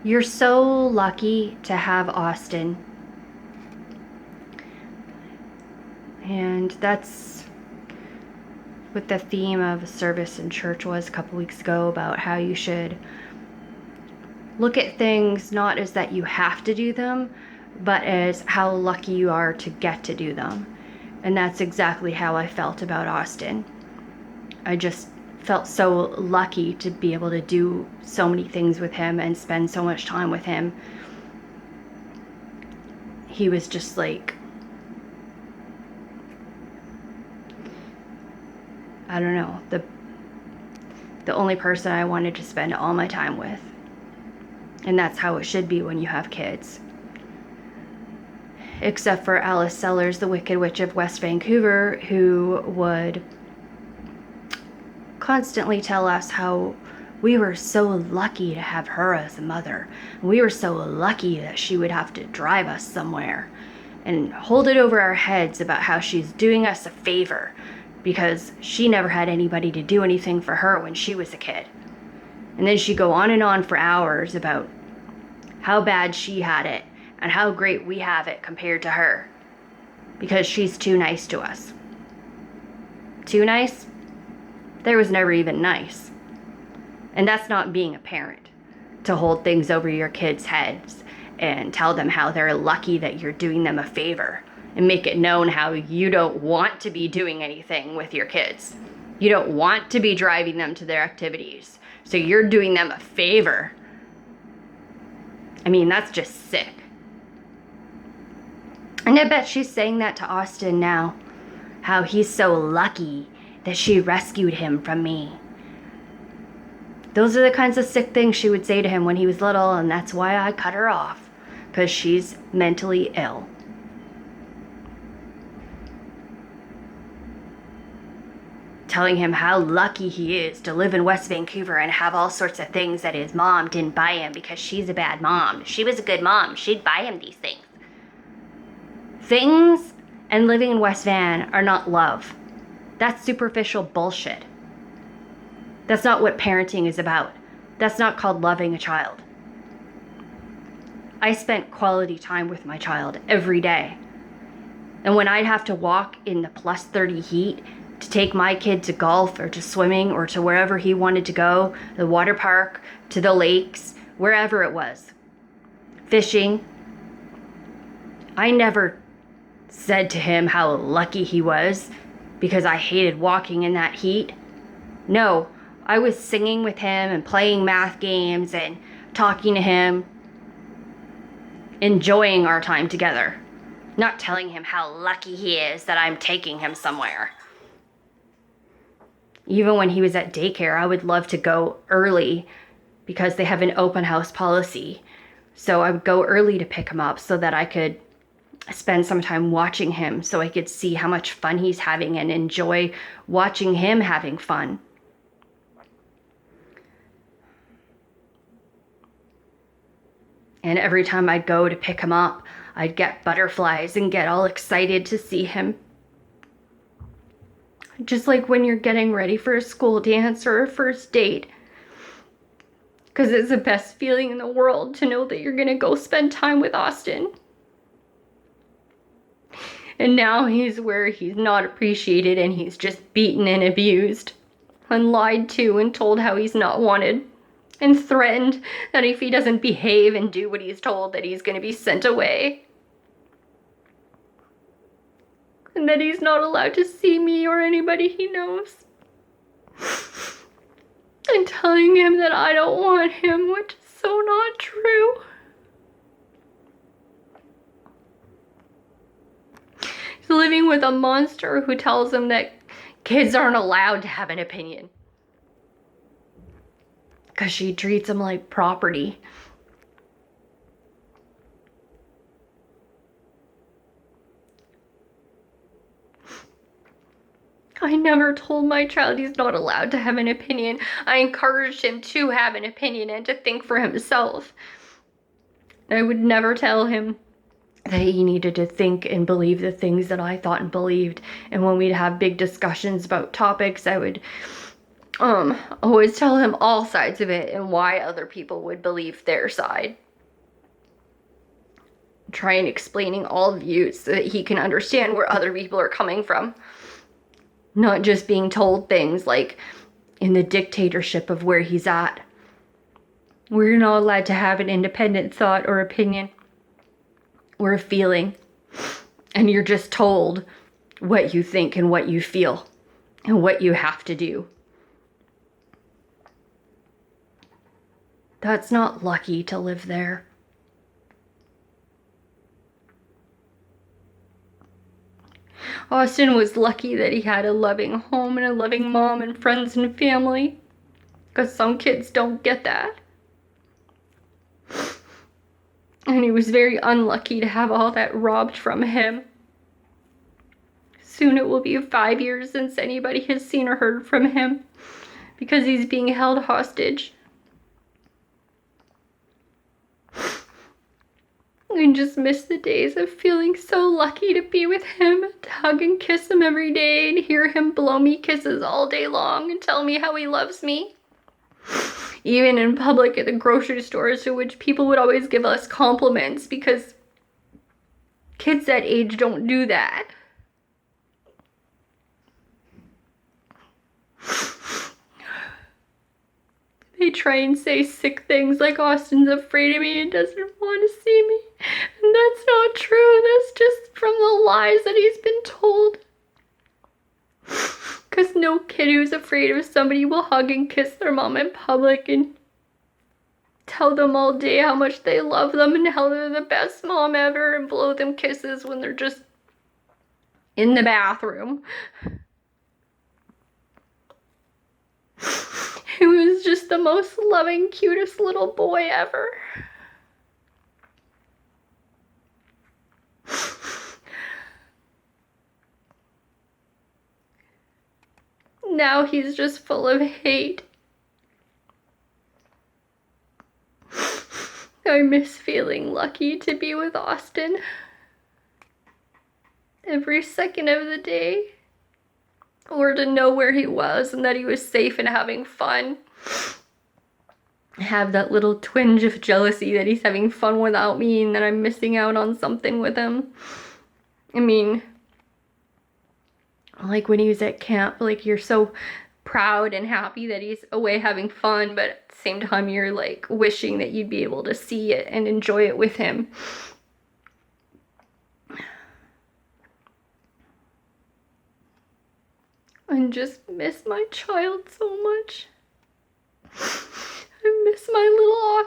You're so lucky to have Austin. And that's what the theme of service in church was a couple weeks ago, about how you should look at things not as that you have to do them, but as how lucky you are to get to do them. And that's exactly how I felt about Austin. I just felt so lucky to be able to do so many things with him and spend so much time with him. He was just like, I don't know, the only person I wanted to spend all my time with. And that's how it should be when you have kids. Except for Alice Sellers, the Wicked Witch of West Vancouver, who would constantly tell us how we were so lucky to have her as a mother. We were so lucky that she would have to drive us somewhere, and hold it over our heads about how she's doing us a favor because she never had anybody to do anything for her when she was a kid. And then she'd go on and on for hours about how bad she had it and how great we have it compared to her because she's too nice to us. Too nice? There was never even nice. And that's not being a parent, to hold things over your kids' heads and tell them how they're lucky that you're doing them a favor, and make it known how you don't want to be doing anything with your kids. You don't want to be driving them to their activities, so you're doing them a favor. I mean, that's just sick. And I bet she's saying that to Austin now, how he's so lucky that she rescued him from me. Those are the kinds of sick things she would say to him when he was little, and that's why I cut her off, because she's mentally ill. Telling him how lucky he is to live in West Vancouver and have all sorts of things that his mom didn't buy him because she's a bad mom. If she was a good mom, she'd buy him these things. Things and living in West Van are not love. That's superficial bullshit. That's not what parenting is about. That's not called loving a child. I spent quality time with my child every day. And when I'd have to walk in the plus 30 heat to take my kid to golf or to swimming or to wherever he wanted to go, the water park, to the lakes, wherever it was, fishing, I never said to him how lucky he was because I hated walking in that heat. No, I was singing with him and playing math games and talking to him, enjoying our time together, not telling him how lucky he is that I'm taking him somewhere. Even when he was at daycare, I would love to go early because they have an open house policy. So I would go early to pick him up so that I could spend some time watching him, so I could see how much fun he's having and enjoy watching him having fun. And every time I'd go to pick him up, I'd get butterflies and get all excited to see him. Just like when you're getting ready for a school dance or a first date. Because it's the best feeling in the world to know that you're going to go spend time with Austin. And now he's where he's not appreciated and he's just beaten and abused and lied to and told how he's not wanted and threatened that if he doesn't behave and do what he's told that he's going to be sent away. And that he's not allowed to see me or anybody he knows. And telling him that I don't want him, which is so not true. He's living with a monster who tells him that kids aren't allowed to have an opinion because she treats him like property. I never told my child he's not allowed to have an opinion. I encouraged him to have an opinion and to think for himself. I would never tell him that he needed to think and believe the things that I thought and believed. And when we'd have big discussions about topics, I would always tell him all sides of it and why other people would believe their side. Try and explaining all views so that he can understand where other people are coming from. Not just being told things like in the dictatorship of where he's at, where you're not allowed to have an independent thought or opinion or a feeling, and you're just told what you think and what you feel and what you have to do. That's not lucky to live there. Austin was lucky that he had a loving home and a loving mom and friends and family, because some kids don't get that. And he was very unlucky to have all that robbed from him. Soon it will be 5 years since anybody has seen or heard from him, because he's being held hostage. I just miss the days of feeling so lucky to be with him, to hug and kiss him every day and hear him blow me kisses all day long and tell me how he loves me. Even in public at the grocery stores, to which people would always give us compliments, because kids that age don't do that. They try and say sick things like Austin's afraid of me and doesn't want to see me. And that's not true. That's just from the lies that he's been told. Because no kid who's afraid of somebody will hug and kiss their mom in public and tell them all day how much they love them and how they're the best mom ever and blow them kisses when they're just in the bathroom. He was just the most loving, cutest little boy ever. Now he's just full of hate. I miss feeling lucky to be with Austin every second of the day. Or to know where he was and that he was safe and having fun. Have that little twinge of jealousy that he's having fun without me and that I'm missing out on something with him. I mean, like when he was at camp, like you're so proud and happy that he's away having fun, but at the same time you're like wishing that you'd be able to see it and enjoy it with him. I just miss my child so much. I miss my little